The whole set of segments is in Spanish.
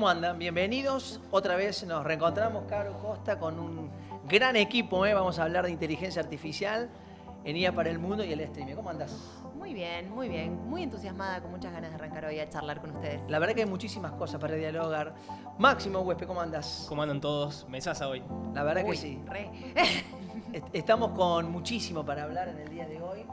¿Cómo andan? Bienvenidos. Otra vez nos reencontramos, Caro Costa, con un gran equipo. Vamos a hablar de inteligencia artificial en IA para el Mundo y el streaming. ¿Cómo andas? Muy bien, muy bien. Muy entusiasmada, con muchas ganas de arrancar hoy a charlar con ustedes. La verdad que hay muchísimas cosas para dialogar. Máximo Huespe, ¿cómo andas? ¿Cómo andan todos? Mesaza hoy. La verdad que Uy, sí. re. Estamos con muchísimo para hablar en el día de hoy.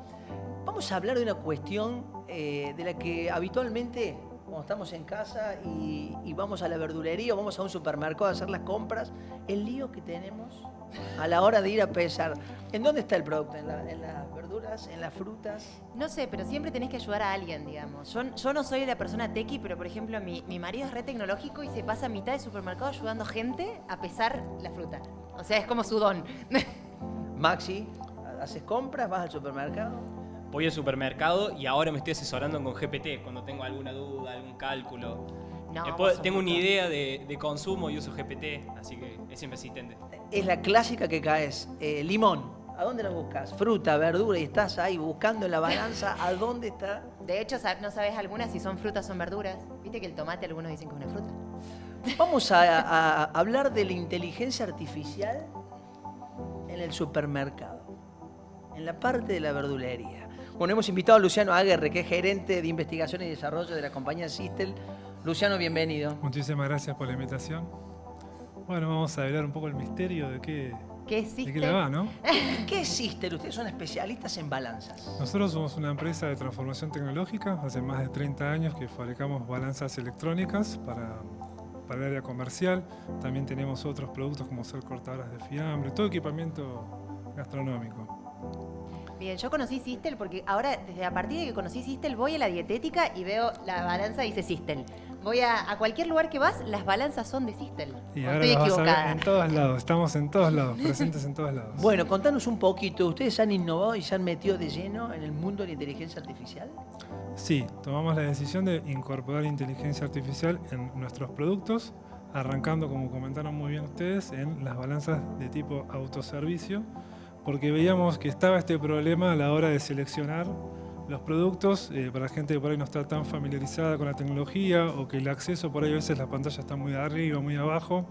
Vamos a hablar de una cuestión de la que habitualmente, cuando estamos en casa y vamos a la verdulería o vamos a un supermercado a hacer las compras, el lío que tenemos a la hora de ir a pesar. ¿En dónde está el producto? ¿En las verduras? ¿En las frutas? No sé, pero siempre tenés que ayudar a alguien, digamos. Yo no soy la persona tequi, pero por ejemplo, mi marido es re tecnológico y se pasa mitad del supermercado ayudando gente a pesar la fruta. O sea, es como su don. Maxi, ¿haces compras? ¿Vas al supermercado? Voy al supermercado y ahora me estoy asesorando con GPT cuando tengo alguna duda, algún cálculo. No, Tengo una idea de consumo y uso GPT, así que es siempre asistente. Es la clásica que caes. Limón, ¿a dónde lo buscas? Fruta, verdura, y estás ahí buscando en la balanza a dónde está. De hecho, no sabes algunas si son frutas o son verduras. Viste que el tomate algunos dicen que es una fruta. Vamos a hablar de la inteligencia artificial en el supermercado, en la parte de la verdulería. Bueno, hemos invitado a Luciano Aguerre, que es gerente de investigación y desarrollo de la compañía Systel. Luciano, bienvenido. Muchísimas gracias por la invitación. Bueno, vamos a hablar un poco el misterio de ¿Qué de existe? qué le va, ¿no? ¿Qué es Systel? Ustedes son especialistas en balanzas. Nosotros somos una empresa de transformación tecnológica. Hace más de 30 años que fabricamos balanzas electrónicas para el área comercial. También tenemos otros productos como ser cortadoras de fiambre, todo equipamiento gastronómico. Bien, yo conocí Systel porque ahora, desde a partir de que conocí Systel, voy a la dietética y veo la balanza y dice Systel. Voy a cualquier lugar que vas, las balanzas son de Systel. Y ¿O ahora estoy las vas a ver equivocada? en todos lados. Estamos en todos lados, presentes en todos lados. Bueno, contanos un poquito. ¿Ustedes han innovado y se han metido de lleno en el mundo de la inteligencia artificial? Sí, tomamos la decisión de incorporar inteligencia artificial en nuestros productos, arrancando, como comentaron muy bien ustedes, en las balanzas de tipo autoservicio, porque veíamos que estaba este problema a la hora de seleccionar los productos para la gente que por ahí no está tan familiarizada con la tecnología o que el acceso por ahí a veces la pantalla está muy arriba, muy abajo,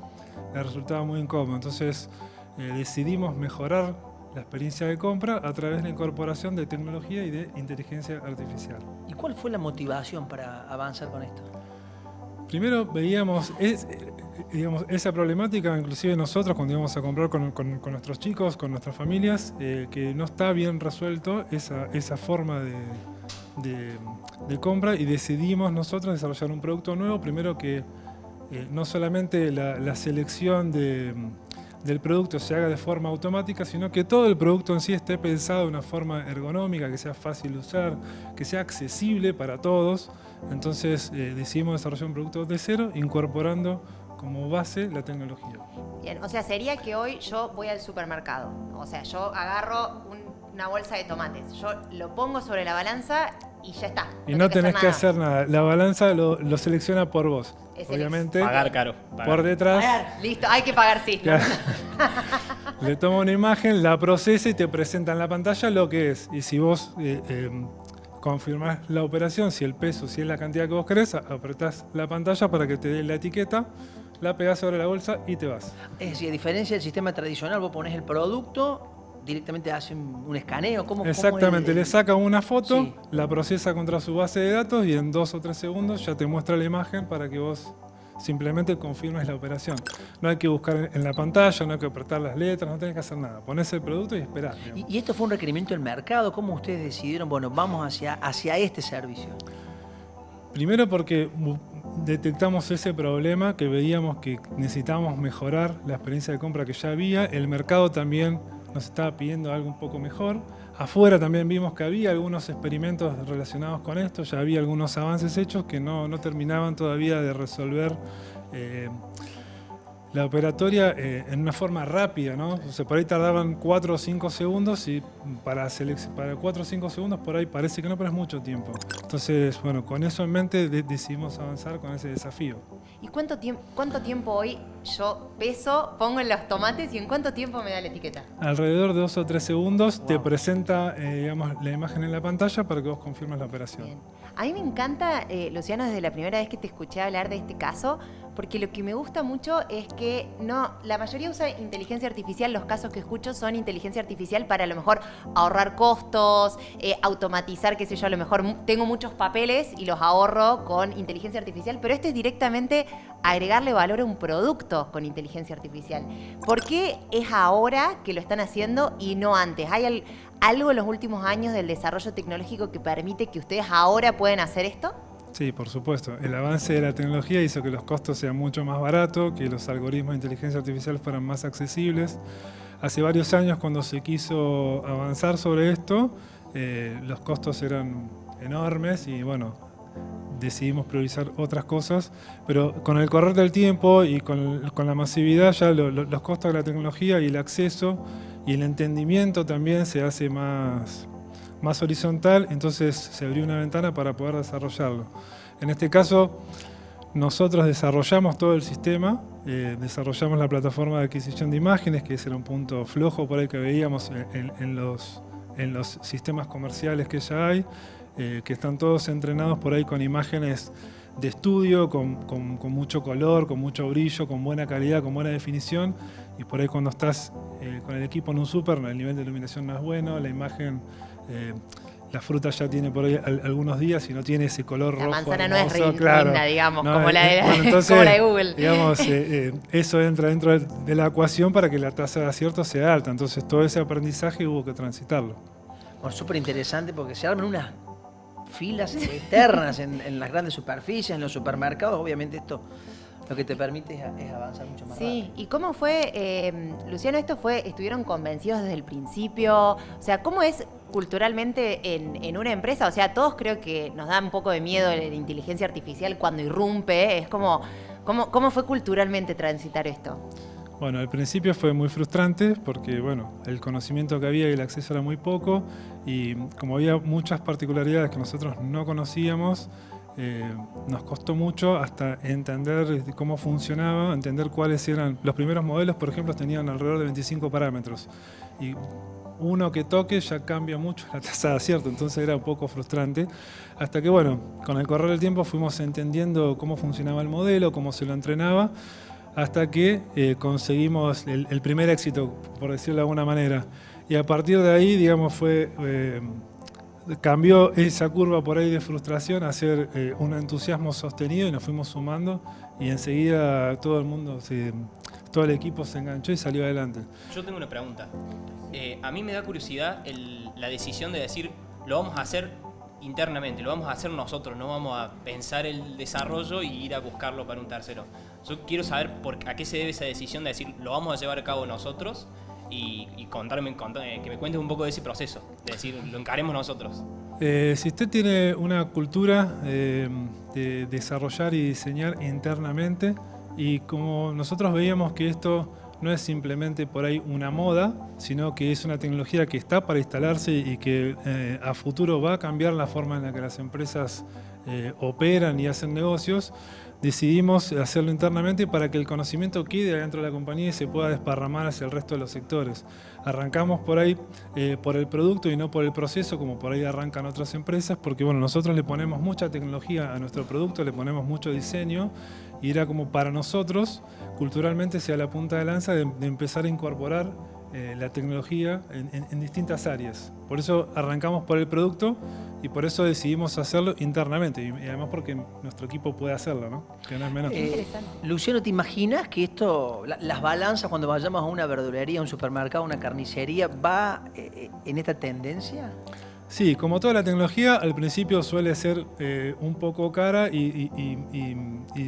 le resultaba muy incómodo. Entonces decidimos mejorar la experiencia de compra a través de la incorporación de tecnología y de inteligencia artificial. ¿Y cuál fue la motivación para avanzar con esto? Primero veíamos esa problemática, inclusive nosotros cuando íbamos a comprar con nuestros chicos, con nuestras familias, que no está bien resuelto esa forma de compra, y decidimos nosotros desarrollar un producto nuevo, primero que no solamente la selección del producto se haga de forma automática, sino que todo el producto en sí esté pensado de una forma ergonómica, que sea fácil de usar, que sea accesible para todos. Entonces decidimos desarrollar un producto de cero, incorporando como base la tecnología. Bien, o sea, sería que hoy yo voy al supermercado. O sea, yo agarro una bolsa de tomates. Yo lo pongo sobre la balanza y ya está. Y no tenés que hacer nada. La balanza lo selecciona por vos. Obviamente, Pagar caro. por detrás, Pagar, listo, hay que pagar, sí. claro, le toma una imagen, la procesa y te presenta en la pantalla lo que es. Y si vos confirmás la operación, si el peso, si es la cantidad que vos querés, apretás la pantalla para que te dé la etiqueta, la pegás sobre la bolsa y te vas. Es decir, a diferencia del sistema tradicional, vos ponés el producto, directamente hace un escaneo. ¿Cómo Exactamente, le saca una foto, Sí. la procesa contra su base de datos y en 2 o 3 segundos ya te muestra la imagen para que vos simplemente confirmes la operación. No hay que buscar en la pantalla, no hay que apretar las letras, no tenés que hacer nada. Ponés el producto y esperás. ¿Y esto fue un requerimiento del mercado? ¿Cómo ustedes decidieron, bueno, vamos hacia este servicio? Primero porque detectamos ese problema, que veíamos que necesitábamos mejorar la experiencia de compra que ya había. El mercado también nos estaba pidiendo algo un poco mejor. Afuera también vimos que había algunos experimentos relacionados con esto, ya había algunos avances hechos que no terminaban todavía de resolver la operatoria en una forma rápida, ¿no? O sea, por ahí tardaban 4 o 5 segundos y para 4 o 5 segundos por ahí parece que no, pero es mucho tiempo. Entonces, bueno, con eso en mente decidimos avanzar con ese desafío. ¿Y cuánto tiempo hoy yo peso, pongo en los tomates y en cuánto tiempo me da la etiqueta? Alrededor de 2 o 3 segundos Wow. te presenta digamos, la imagen en la pantalla para que vos confirmes la operación. Bien. A mí me encanta, Luciano, desde la primera vez que te escuché hablar de este caso, porque lo que me gusta mucho es que la mayoría usa inteligencia artificial. Los casos que escucho son inteligencia artificial para a lo mejor ahorrar costos, automatizar, qué sé yo, a lo mejor tengo muchos papeles y los ahorro con inteligencia artificial, pero esto es directamente agregarle valor a un producto con inteligencia artificial. ¿Por qué es ahora que lo están haciendo y no antes? ¿Hay algo en los últimos años del desarrollo tecnológico que permite que ustedes ahora puedan hacer esto? Sí, por supuesto. El avance de la tecnología hizo que los costos sean mucho más baratos, que los algoritmos de inteligencia artificial fueran más accesibles. Hace varios años, cuando se quiso avanzar sobre esto, los costos eran enormes y bueno, decidimos priorizar otras cosas, pero con el correr del tiempo y con la masividad ya los costos de la tecnología y el acceso y el entendimiento también se hace más horizontal, entonces se abrió una ventana para poder desarrollarlo. En este caso, nosotros desarrollamos todo el sistema, desarrollamos la plataforma de adquisición de imágenes, que ese era un punto flojo por ahí que veíamos en los sistemas comerciales que ya hay, que están todos entrenados por ahí con imágenes de estudio, con mucho color, con mucho brillo, con buena calidad, con buena definición, y por ahí cuando estás con el equipo en un súper, el nivel de iluminación no es bueno, la imagen... la fruta ya tiene por ahí algunos días y no tiene ese color rojo. La manzana hermoso, no es claro. linda, digamos, No, como, la de, bueno, entonces, como la de Google. Digamos, eso entra dentro de la ecuación para que la tasa de acierto sea alta. Entonces todo ese aprendizaje hubo que transitarlo. Bueno, súper interesante porque se arman unas filas eternas en las grandes superficies, en los supermercados. Obviamente esto lo que te permite es avanzar mucho más rápido. Sí, ¿y cómo fue, Luciano, estuvieron convencidos desde el principio? O sea, ¿cómo es culturalmente en una empresa? O sea, todos creo que nos da un poco de miedo la inteligencia artificial cuando irrumpe. Es como, ¿cómo fue culturalmente transitar esto? Bueno, al principio fue muy frustrante porque bueno, el conocimiento que había y el acceso era muy poco y como había muchas particularidades que nosotros no conocíamos, nos costó mucho hasta entender cómo funcionaba, entender cuáles eran. Los primeros modelos, por ejemplo, tenían alrededor de 25 parámetros y uno que toque ya cambia mucho la tasa de acierto, entonces era un poco frustrante. Hasta que bueno, con el correr del tiempo fuimos entendiendo cómo funcionaba el modelo, cómo se lo entrenaba, hasta que conseguimos el primer éxito, por decirlo de alguna manera. Y a partir de ahí, digamos, cambió esa curva por ahí de frustración a ser un entusiasmo sostenido y nos fuimos sumando y enseguida todo el mundo, todo el equipo se enganchó y salió adelante. Yo tengo una pregunta. A mí me da curiosidad la decisión de decir, lo vamos a hacer internamente, lo vamos a hacer nosotros, no vamos a pensar el desarrollo y ir a buscarlo para un tercero. Yo quiero saber a qué se debe esa decisión de decir, lo vamos a llevar a cabo nosotros y que me cuentes un poco de ese proceso, de decir, lo encaremos nosotros. Si usted tiene una cultura de desarrollar y diseñar internamente, y como nosotros veíamos que esto no es simplemente por ahí una moda, sino que es una tecnología que está para instalarse y que a futuro va a cambiar la forma en la que las empresas operan y hacen negocios, decidimos hacerlo internamente para que el conocimiento quede dentro de la compañía y se pueda desparramar hacia el resto de los sectores. Arrancamos por ahí por el producto y no por el proceso, como por ahí arrancan otras empresas, porque bueno, nosotros le ponemos mucha tecnología a nuestro producto, le ponemos mucho diseño, y era como para nosotros, culturalmente, sea la punta de lanza de empezar a incorporar la tecnología en distintas áreas. Por eso arrancamos por el producto y por eso decidimos hacerlo internamente y además porque nuestro equipo puede hacerlo, ¿no? Que no es menor. Luciano, ¿te imaginas que esto, las balanzas cuando vayamos a una verdulería, a un supermercado, a una carnicería, va en esta tendencia? Sí, como toda la tecnología, al principio suele ser un poco cara y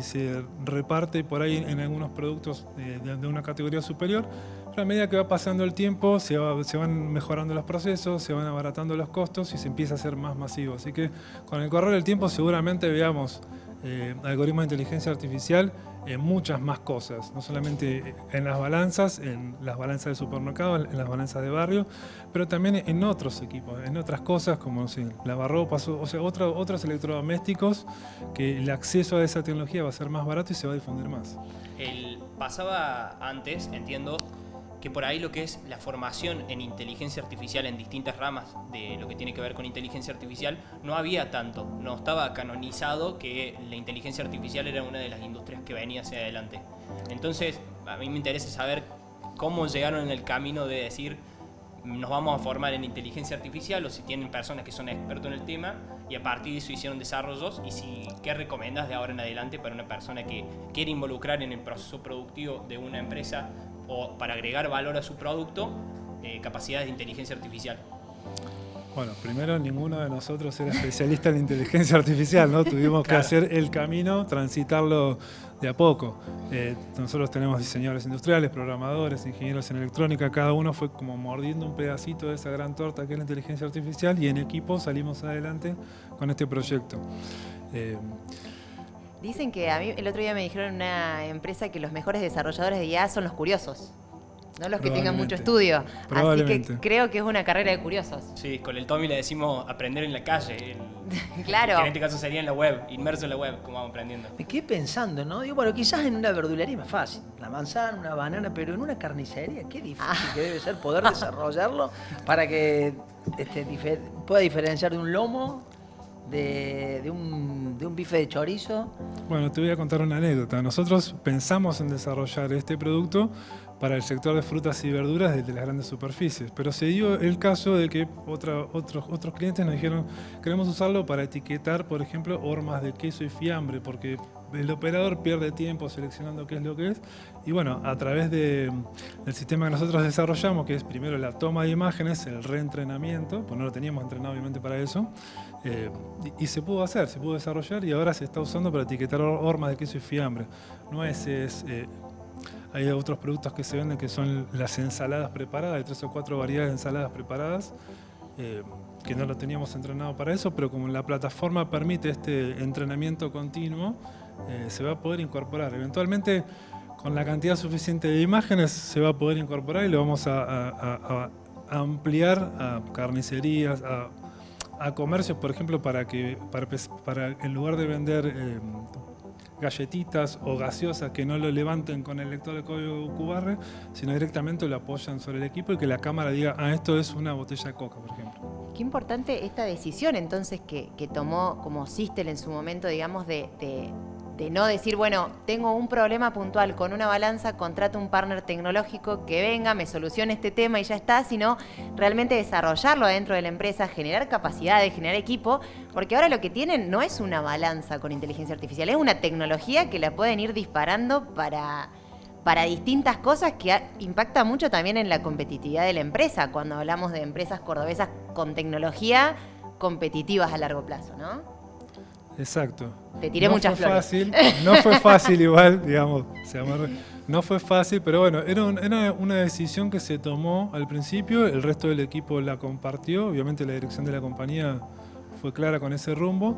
se reparte por ahí en algunos productos de una categoría superior, pero a medida que va pasando el tiempo se van mejorando los procesos, se van abaratando los costos y se empieza a ser más masivo. Así que con el correr del tiempo seguramente veamos algoritmos de inteligencia artificial en muchas más cosas, no solamente en las balanzas de supermercado, en las balanzas de barrio, pero también en otros equipos, en otras cosas como lavarropas, o sea, otros electrodomésticos, que el acceso a esa tecnología va a ser más barato y se va a difundir más. Pasaba antes, entiendo, que por ahí lo que es la formación en inteligencia artificial en distintas ramas de lo que tiene que ver con inteligencia artificial no había tanto, no estaba canonizado que la inteligencia artificial era una de las industrias que venía hacia adelante. Entonces, a mí me interesa saber cómo llegaron en el camino de decir nos vamos a formar en inteligencia artificial, o si tienen personas que son expertos en el tema y a partir de eso hicieron desarrollos, y si qué recomiendas de ahora en adelante para una persona que quiere involucrar en el proceso productivo de una empresa o para agregar valor a su producto, capacidades de inteligencia artificial. Bueno, primero ninguno de nosotros era especialista en inteligencia artificial, ¿no? Tuvimos que hacer el camino, transitarlo de a poco. Nosotros tenemos diseñadores industriales, programadores, ingenieros en electrónica, cada uno fue como mordiendo un pedacito de esa gran torta que es la inteligencia artificial, y en equipo salimos adelante con este proyecto. Dicen que a mí el otro día me dijeron en una empresa que los mejores desarrolladores de IA son los curiosos, no los que tengan mucho estudio. Así que creo que es una carrera de curiosos. Sí, con el Tommy le decimos aprender en la calle. Claro. Que en este caso sería en la web, inmerso en la web, como vamos aprendiendo. Me quedé pensando, ¿no? Digo, bueno, quizás en una verdulería es más fácil. La manzana, una banana, pero en una carnicería, qué difícil que debe ser poder desarrollarlo para que pueda diferenciar de un lomo, de un bife de chorizo. Bueno, te voy a contar una anécdota. Nosotros pensamos en desarrollar este producto para el sector de frutas y verduras de las grandes superficies, pero se dio el caso de que otros clientes nos dijeron queremos usarlo para etiquetar, por ejemplo, hormas de queso y fiambre, porque el operador pierde tiempo seleccionando qué es lo que es. Y bueno, a través del sistema que nosotros desarrollamos, que es primero la toma de imágenes, el reentrenamiento, pues no lo teníamos entrenado obviamente para eso, y se pudo hacer, se pudo desarrollar, y ahora se está usando para etiquetar hormas de queso y fiambre. Nueces, hay otros productos que se venden que son las ensaladas preparadas, hay 3 o 4 variedades de ensaladas preparadas, que no lo teníamos entrenado para eso, pero como la plataforma permite este entrenamiento continuo, se va a poder incorporar. Eventualmente, con la cantidad suficiente de imágenes, se va a poder incorporar y lo vamos a ampliar a carnicerías, a comercios, por ejemplo, para en lugar de vender galletitas o gaseosas que no lo levanten con el lector de código QR, sino directamente lo apoyan sobre el equipo y que la cámara diga, esto es una botella de coca, por ejemplo. Qué importante esta decisión entonces que tomó como Systel en su momento, digamos, de no decir, bueno, tengo un problema puntual con una balanza, contrato un partner tecnológico que venga, me solucione este tema y ya está, sino realmente desarrollarlo dentro de la empresa, generar capacidades, generar equipo, porque ahora lo que tienen no es una balanza con inteligencia artificial, es una tecnología que la pueden ir disparando para distintas cosas que impacta mucho también en la competitividad de la empresa, cuando hablamos de empresas cordobesas con tecnología competitivas a largo plazo, ¿no? Exacto. Te tiré muchas flores. No fue fácil igual, digamos, no fue fácil, pero bueno, era una decisión que se tomó al principio, el resto del equipo la compartió, obviamente la dirección de la compañía fue clara con ese rumbo,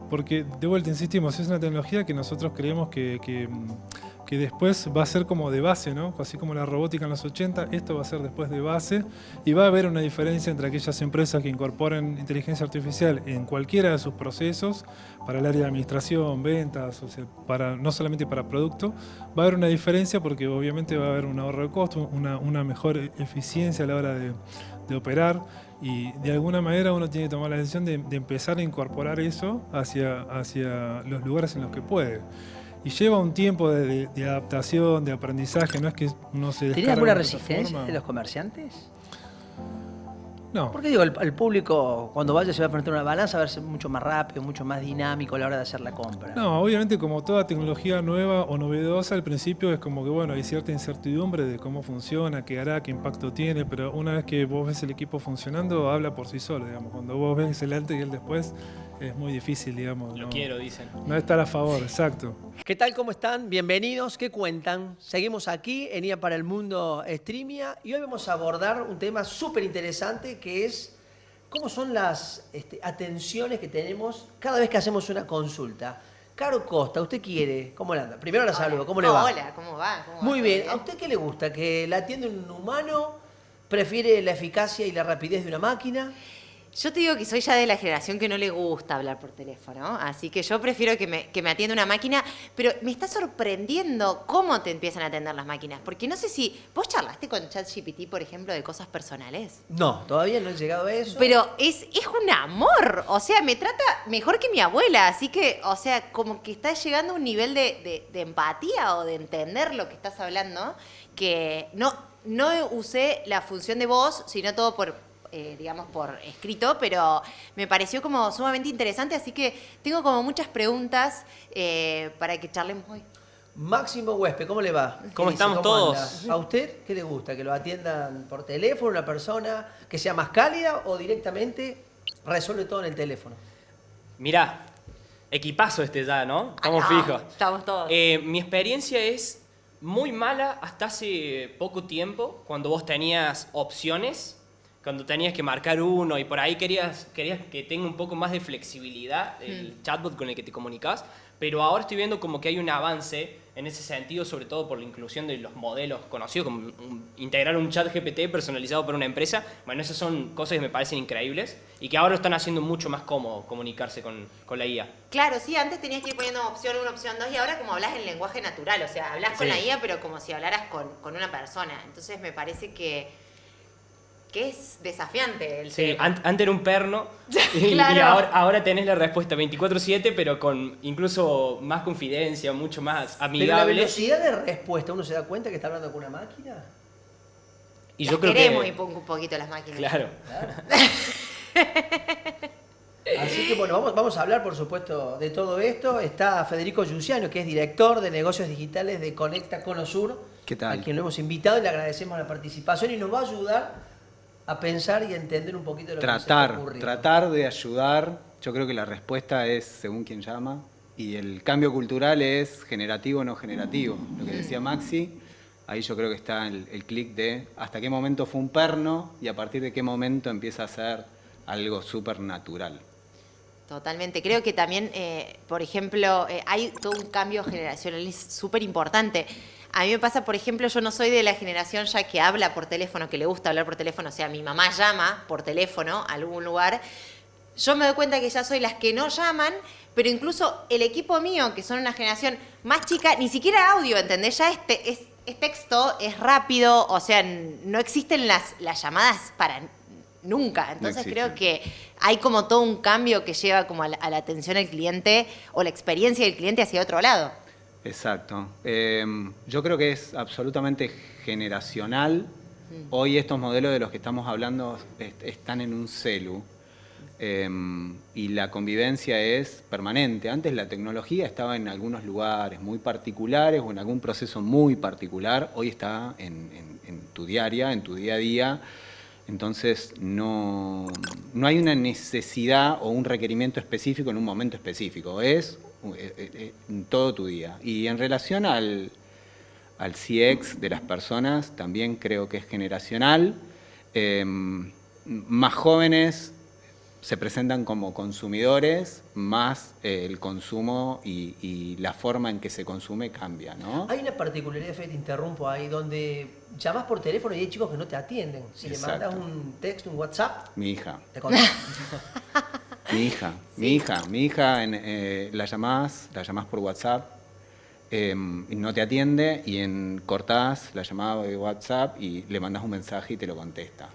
porque de vuelta insistimos, es una tecnología que nosotros creemos que después va a ser como de base, ¿no? Así como la robótica en los 80, esto va a ser después de base, y va a haber una diferencia entre aquellas empresas que incorporen inteligencia artificial en cualquiera de sus procesos, para el área de administración, ventas, o sea, no solamente para producto, va a haber una diferencia porque obviamente va a haber un ahorro de costo, una mejor eficiencia a la hora de operar, y de alguna manera uno tiene que tomar la decisión de empezar a incorporar eso hacia los lugares en los que puede. Y lleva un tiempo de adaptación, de aprendizaje, no es que uno se descarga. ¿Tenés alguna resistencia de los comerciantes? No. Porque digo, el público cuando vaya se va a enfrentar a una balanza, va a ser mucho más rápido, mucho más dinámico a la hora de hacer la compra. No, obviamente como toda tecnología nueva o novedosa, al principio es como que bueno, hay cierta incertidumbre de cómo funciona, qué hará, qué impacto tiene, pero una vez que vos ves el equipo funcionando, habla por sí solo, digamos. Cuando vos ves el antes y el después, es muy difícil, digamos. Lo quiero, dicen. No estar a favor, exacto. ¿Qué tal? ¿Cómo están? Bienvenidos. ¿Qué cuentan? Seguimos aquí en IA para el Mundo Streamia y hoy vamos a abordar un tema súper interesante que es cómo son las atenciones que tenemos cada vez que hacemos una consulta. Caro Costa, ¿usted quiere? ¿Cómo le anda? Primero la saludo, ¿cómo le va? Hola, ¿cómo va? Muy bien. ¿A usted qué le gusta? ¿Que la atiende un humano? ¿Prefiere la eficacia y la rapidez de una máquina? Yo te digo que soy ya de la generación que no le gusta hablar por teléfono, así que yo prefiero que me atienda una máquina, pero me está sorprendiendo cómo te empiezan a atender las máquinas, porque no sé si vos charlaste con ChatGPT, por ejemplo, de cosas personales. No, todavía no he llegado a eso. Pero es un amor, o sea, me trata mejor que mi abuela, así que, o sea, como que está llegando a un nivel de empatía o de entender lo que estás hablando, que no usé la función de voz, sino todo digamos, por escrito, pero me pareció como sumamente interesante, así que tengo como muchas preguntas para que charlemos hoy. Máximo Huespe, ¿cómo le va? ¿Cómo ¿Qué dice? estamos todos? anda? ¿A usted qué le gusta? ¿Que lo atiendan por teléfono, una persona que sea más cálida o directamente resuelve todo en el teléfono? Mirá, equipazo ya, ¿no? Estamos Ah, no, fijos. estamos todos. Mi experiencia es muy mala hasta hace poco tiempo, cuando vos tenías opciones, cuando tenías que marcar uno y por ahí querías que tenga un poco más de flexibilidad el chatbot con el que te comunicas, pero ahora estoy viendo como que hay un avance en ese sentido, sobre todo por la inclusión de los modelos conocidos, como integrar un chat GPT personalizado para una empresa. Bueno, esas son cosas que me parecen increíbles y que ahora lo están haciendo mucho más cómodo comunicarse con la IA. Claro, sí, antes tenías que ir poniendo opción 1, opción 2 y ahora como hablas en lenguaje natural, o sea, hablas con Sí. la IA pero como si hablaras con una persona. Entonces me parece que es desafiante el Sí, tema. antes era un perno y Claro. ahora tenés la respuesta 24/7, pero con incluso más confidencia, mucho más Pero la amigable. velocidad de respuesta, ¿uno se da cuenta que está hablando con una máquina? Y Las yo creo queremos que... un poquito las máquinas. Claro. Así que bueno, vamos a hablar por supuesto de todo esto. Está Federico Giussiano, que es director de negocios digitales de Conecta Cono Sur. ¿Qué tal? A quien lo hemos invitado y le agradecemos la participación y nos va a ayudar a pensar y a entender un poquito de lo que se está ocurriendo. Tratar de ayudar. Yo creo que la respuesta es según quien llama. Y el cambio cultural es generativo o no generativo. Lo que decía Maxi, ahí yo creo que está el clic de hasta qué momento fue un perno y a partir de qué momento empieza a ser algo súper natural. Totalmente. Creo que también, por ejemplo, hay todo un cambio generacional, es súper importante. A mí me pasa, por ejemplo, yo no soy de la generación ya que habla por teléfono, que le gusta hablar por teléfono, o sea, mi mamá llama por teléfono a algún lugar. Yo me doy cuenta que ya soy las que no llaman, pero incluso el equipo mío, que son una generación más chica, ni siquiera audio, ¿entendés? Ya es texto, es rápido, o sea, no existen las llamadas para nunca. Entonces creo que hay como todo un cambio que lleva como a la atención al cliente o la experiencia del cliente hacia otro lado. Exacto. Yo creo que es absolutamente generacional. Hoy estos modelos de los que estamos hablando están en un celu y la convivencia es permanente. Antes la tecnología estaba en algunos lugares muy particulares o en algún proceso muy particular. Hoy está en tu diaria, en tu día a día. Entonces no hay una necesidad o un requerimiento específico en un momento específico. Es todo tu día. Y en relación al CX de las personas, también creo que es generacional. Más jóvenes se presentan como consumidores, más el consumo y la forma en que se consume cambia, ¿no? Hay una particularidad, Fede, te interrumpo ahí, donde llamas por teléfono y hay chicos que no te atienden. Si Exacto. le mandas un texto, un WhatsApp, Mi hija. te contestan. Mi hija, la llamás por WhatsApp y no te atiende y cortás la llamada de WhatsApp y le mandas un mensaje y te lo contesta.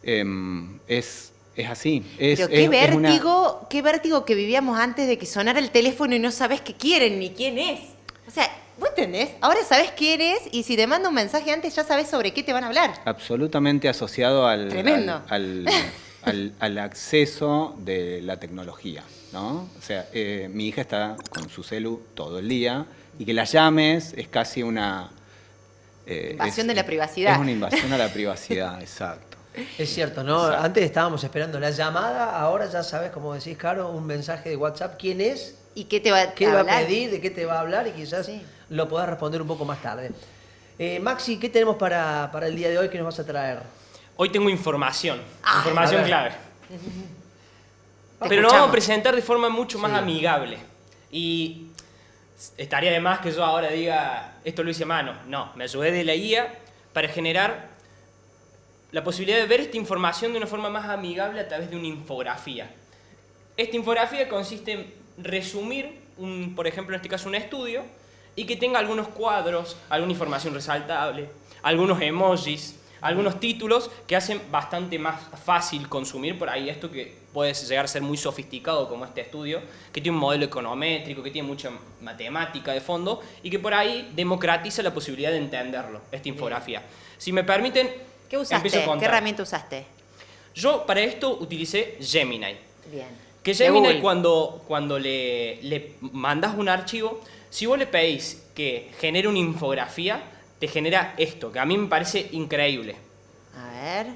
Es así. Pero qué vértigo que vivíamos antes de que sonara el teléfono y no sabés qué quieren ni quién es. O sea, ¿vos entendés? Ahora sabés quién es y si te manda un mensaje antes ya sabés sobre qué te van a hablar. Absolutamente asociado Tremendo. al acceso de la tecnología, ¿no? O sea, mi hija está con su celu todo el día y que la llames es casi una... Invasión de la privacidad. Es una invasión a la privacidad, exacto. Es cierto, ¿no? Exacto. Antes estábamos esperando la llamada, ahora ya sabes, como decís, Caro, un mensaje de WhatsApp, quién es, ¿Y qué te va a qué va a hablar? pedir, de qué te va a hablar y quizás Sí. lo podás responder un poco más tarde. Maxi, ¿qué tenemos para el día de hoy que nos vas a traer? Hoy tengo información, Ah, información a ver. clave. Te Pero lo escuchamos. vamos a presentar de forma mucho más Sí. amigable. Y estaría de más que yo ahora diga, esto lo hice a mano. No, me ayudé de la IA para generar la posibilidad de ver esta información de una forma más amigable a través de una infografía. Esta infografía consiste en resumir, por ejemplo, en este caso un estudio, y que tenga algunos cuadros, alguna información resaltable, algunos emojis, algunos títulos que hacen bastante más fácil consumir por ahí esto que puede llegar a ser muy sofisticado como este estudio, que tiene un modelo econométrico, que tiene mucha matemática de fondo y que por ahí democratiza la posibilidad de entenderlo, esta infografía. Si me permiten, ¿Qué usaste? empiezo a contar. ¿Qué herramienta usaste? Yo para esto utilicé Gemini. Bien. Que De Gemini Google. cuando le mandas un archivo, si vos le pedís que genere una infografía, te genera esto, que a mí me parece increíble. A ver.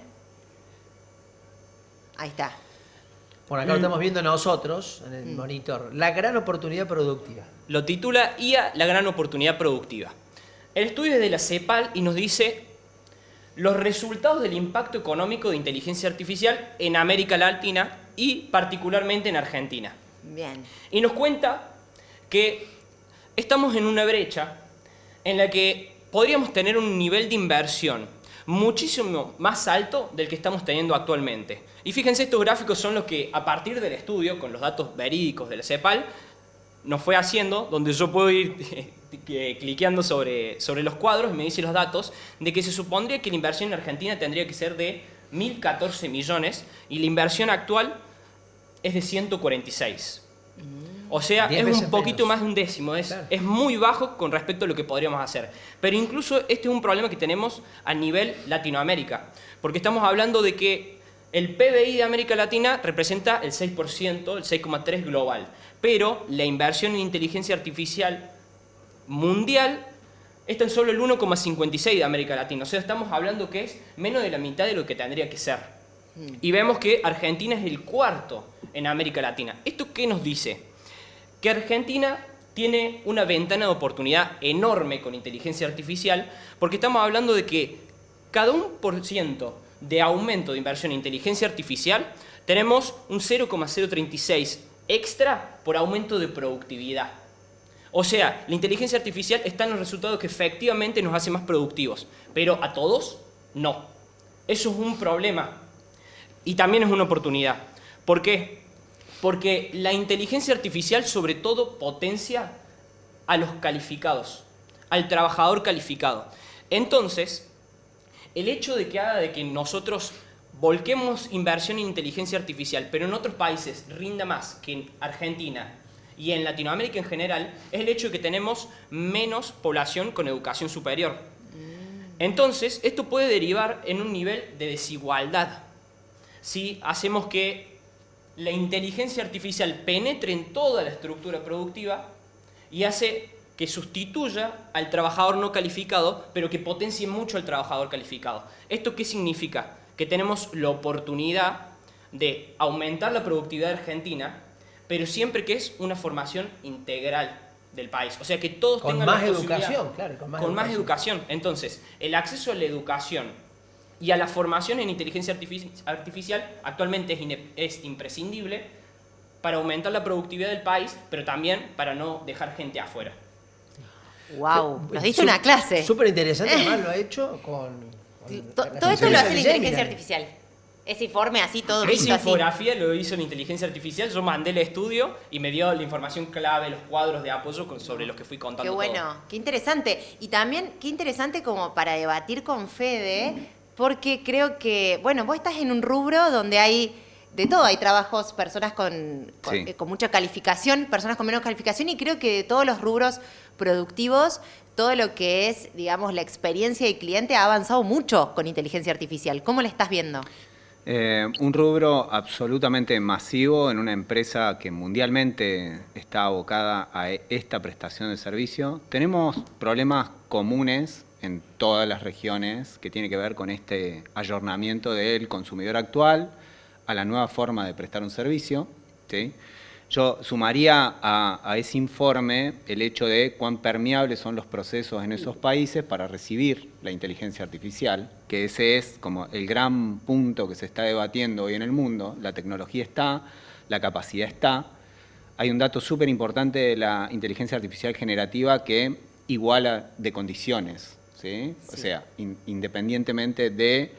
Ahí está. Bueno, acá lo estamos viendo nosotros en el monitor. La gran oportunidad productiva. Lo titula IA, la gran oportunidad productiva. El estudio es de la CEPAL y nos dice los resultados del impacto económico de inteligencia artificial en América Latina y particularmente en Argentina. Bien. Y nos cuenta que estamos en una brecha en la que podríamos tener un nivel de inversión muchísimo más alto del que estamos teniendo actualmente. Y fíjense, estos gráficos son los que a partir del estudio, con los datos verídicos de la CEPAL, nos fue haciendo, donde yo puedo ir cliqueando sobre los cuadros y me dice los datos, de que se supondría que la inversión en Argentina tendría que ser de 1.014 millones y la inversión actual es de 146. O sea, 10 es veces un poquito menos. más de un décimo, Claro. es muy bajo con respecto a lo que podríamos hacer. Pero incluso este es un problema que tenemos a nivel Latinoamérica, porque estamos hablando de que el PBI de América Latina representa el 6%, el 6,3% global, pero la inversión en inteligencia artificial mundial está en solo el 1,56% de América Latina. O sea, estamos hablando que es menos de la mitad de lo que tendría que ser. Y vemos que Argentina es el cuarto en América Latina. ¿Esto qué nos dice? Que Argentina tiene una ventana de oportunidad enorme con inteligencia artificial, porque estamos hablando de que cada 1% de aumento de inversión en inteligencia artificial tenemos un 0,036 extra por aumento de productividad. O sea, la inteligencia artificial está en los resultados que efectivamente nos hace más productivos, pero a todos no. Eso es un problema y también es una oportunidad. ¿Por qué? Porque la inteligencia artificial sobre todo potencia a los calificados, al trabajador calificado. Entonces, el hecho de que haga de que nosotros volquemos inversión en inteligencia artificial, pero en otros países rinda más que en Argentina y en Latinoamérica en general, es el hecho de que tenemos menos población con educación superior. Entonces, esto puede derivar en un nivel de desigualdad. Si hacemos que la inteligencia artificial penetre en toda la estructura productiva y hace que sustituya al trabajador no calificado, pero que potencie mucho al trabajador calificado. ¿Esto qué significa? Que tenemos la oportunidad de aumentar la productividad de Argentina, pero siempre que es una formación integral del país. O sea, que todos Con tengan más la posibilidad, educación, claro, con más educación. Entonces, el acceso a la educación y a la formación en inteligencia artificial actualmente es imprescindible para aumentar la productividad del país, pero también para no dejar gente afuera. Wow, nos diste una clase. Súper interesante, además lo ha hecho con Todo esto lo hace la Gemini. inteligencia artificial. Ese informe así, todo Esa visto así. infografía lo hizo la inteligencia artificial, yo mandé el estudio y me dio la información clave, los cuadros de apoyo sobre los que fui contando. Qué todo. bueno, qué interesante. Y también qué interesante como para debatir con Fede, porque creo que, bueno, vos estás en un rubro donde hay de todo, hay trabajos, personas con mucha calificación, personas con menos calificación, y creo que de todos los rubros productivos, todo lo que es, digamos, la experiencia del cliente ha avanzado mucho con inteligencia artificial. ¿Cómo la estás viendo? Un rubro absolutamente masivo en una empresa que mundialmente está abocada a esta prestación de servicio. Tenemos problemas comunes en todas las regiones que tiene que ver con este ayornamiento del consumidor actual a la nueva forma de prestar un servicio, ¿sí? Yo sumaría a ese informe el hecho de cuán permeables son los procesos en esos países para recibir la inteligencia artificial, que ese es como el gran punto que se está debatiendo hoy en el mundo. La tecnología está, la capacidad está. Hay un dato súper importante de la inteligencia artificial generativa que iguala de condiciones, ¿sí? O sea, independientemente de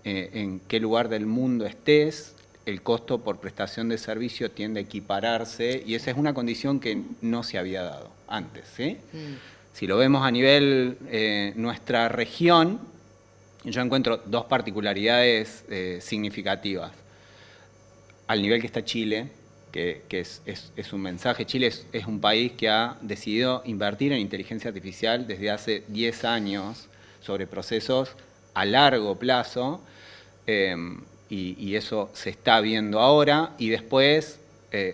en qué lugar del mundo estés, el costo por prestación de servicio tiende a equipararse y esa es una condición que no se había dado antes, ¿sí? Si lo vemos a nivel nuestra región, yo encuentro dos particularidades significativas. Al nivel que está Chile, que es un mensaje, Chile es un país que ha decidido invertir en inteligencia artificial desde hace 10 años sobre procesos a largo plazo, y eso se está viendo ahora, y después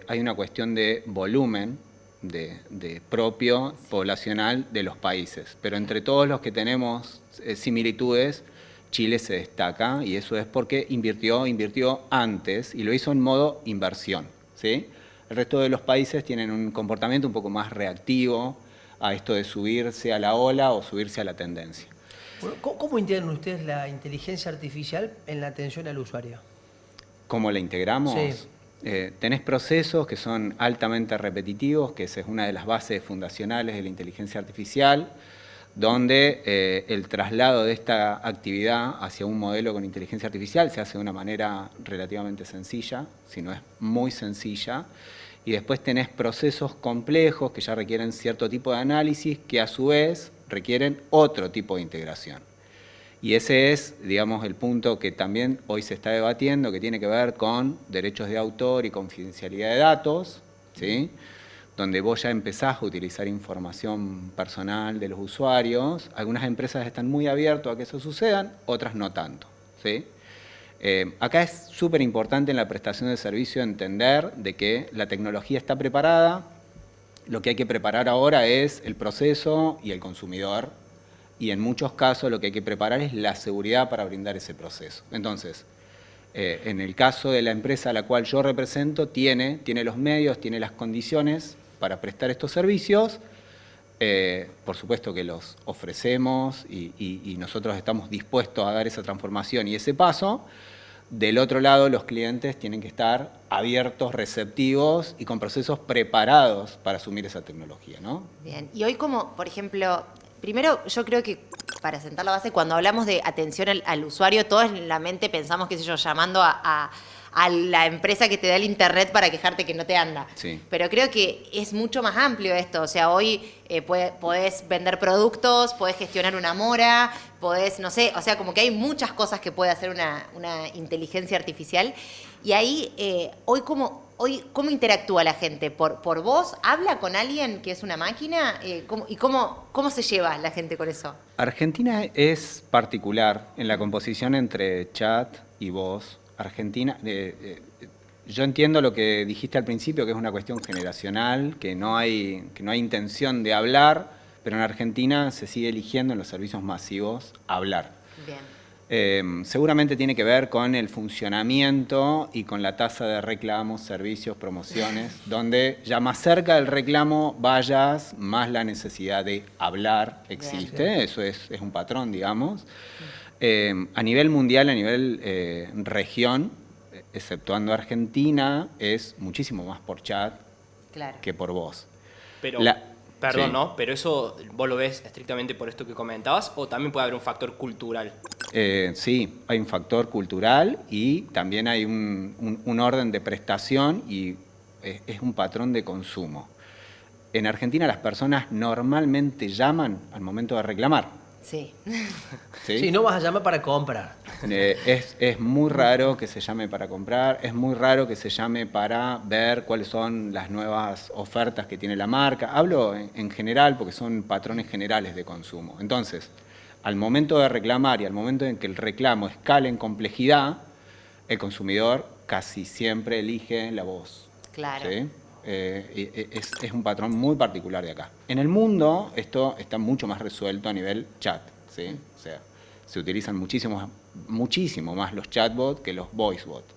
hay una cuestión de volumen de propio poblacional de los países. Pero entre todos los que tenemos similitudes, Chile se destaca, y eso es porque invirtió antes y lo hizo en modo inversión, ¿sí? El resto de los países tienen un comportamiento un poco más reactivo a esto de subirse a la ola o subirse a la tendencia. Bueno, ¿cómo integran ustedes la inteligencia artificial en la atención al usuario? ¿Cómo la integramos? Sí. Tenés procesos que son altamente repetitivos, que esa es una de las bases fundacionales de la inteligencia artificial, donde el traslado de esta actividad hacia un modelo con inteligencia artificial se hace de una manera relativamente sencilla, si no es muy sencilla, y después tenés procesos complejos que ya requieren cierto tipo de análisis, que a su vez requieren otro tipo de integración. Y ese es, digamos, el punto que también hoy se está debatiendo, que tiene que ver con derechos de autor y confidencialidad de datos, ¿sí? Donde vos ya empezás a utilizar información personal de los usuarios. Algunas empresas están muy abiertas a que eso suceda, otras no tanto, ¿sí? Acá es súper importante en la prestación de servicio entender de que la tecnología está preparada, lo que hay que preparar ahora es el proceso y el consumidor, y en muchos casos lo que hay que preparar es la seguridad para brindar ese proceso. Entonces, en el caso de la empresa a la cual yo represento, tiene los medios, tiene las condiciones para prestar estos servicios. Por supuesto que los ofrecemos y nosotros estamos dispuestos a dar esa transformación y ese paso. Del otro lado, los clientes tienen que estar abiertos, receptivos y con procesos preparados para asumir esa tecnología, ¿no? Bien, y hoy como, por ejemplo, primero yo creo que para sentar la base, cuando hablamos de atención al usuario, todos en la mente pensamos, qué sé yo, llamando a la empresa que te da el internet para quejarte que no te anda. Sí. Pero creo que es mucho más amplio esto. O sea, hoy podés vender productos, podés gestionar una mora, podés, no sé, o sea, como que hay muchas cosas que puede hacer una inteligencia artificial. Y ahí, hoy, ¿cómo interactúa la gente? ¿Por voz? ¿Habla con alguien que es una máquina? ¿Cómo se lleva la gente con eso? Argentina es particular en la composición entre chat y voz. Argentina, yo entiendo lo que dijiste al principio, que es una cuestión generacional, que no hay intención de hablar, pero en Argentina se sigue eligiendo en los servicios masivos hablar. Bien. Seguramente tiene que ver con el funcionamiento y con la tasa de reclamos, servicios, promociones, donde ya más cerca del reclamo vayas, más la necesidad de hablar existe. Bien. Eso es un patrón, digamos. A nivel mundial, a nivel región, exceptuando Argentina, es muchísimo más por chat que por voz. Pero, sí. ¿no? Pero eso vos lo ves estrictamente por esto que comentabas, ¿o también puede haber un factor cultural? Sí, hay un factor cultural y también hay un orden de prestación y es un patrón de consumo. En Argentina las personas normalmente llaman al momento de reclamar. Sí. Sí, no vas a llamar para comprar. Es muy raro que se llame para comprar, es muy raro que se llame para ver cuáles son las nuevas ofertas que tiene la marca. Hablo en general porque son patrones generales de consumo. Entonces, al momento de reclamar y al momento en que el reclamo escala en complejidad, el consumidor casi siempre elige la voz. Claro. ¿Sí? Es un patrón muy particular de acá. En el mundo esto está mucho más resuelto a nivel chat, ¿sí? O sea, se utilizan muchísimo más los chatbots que los voicebots.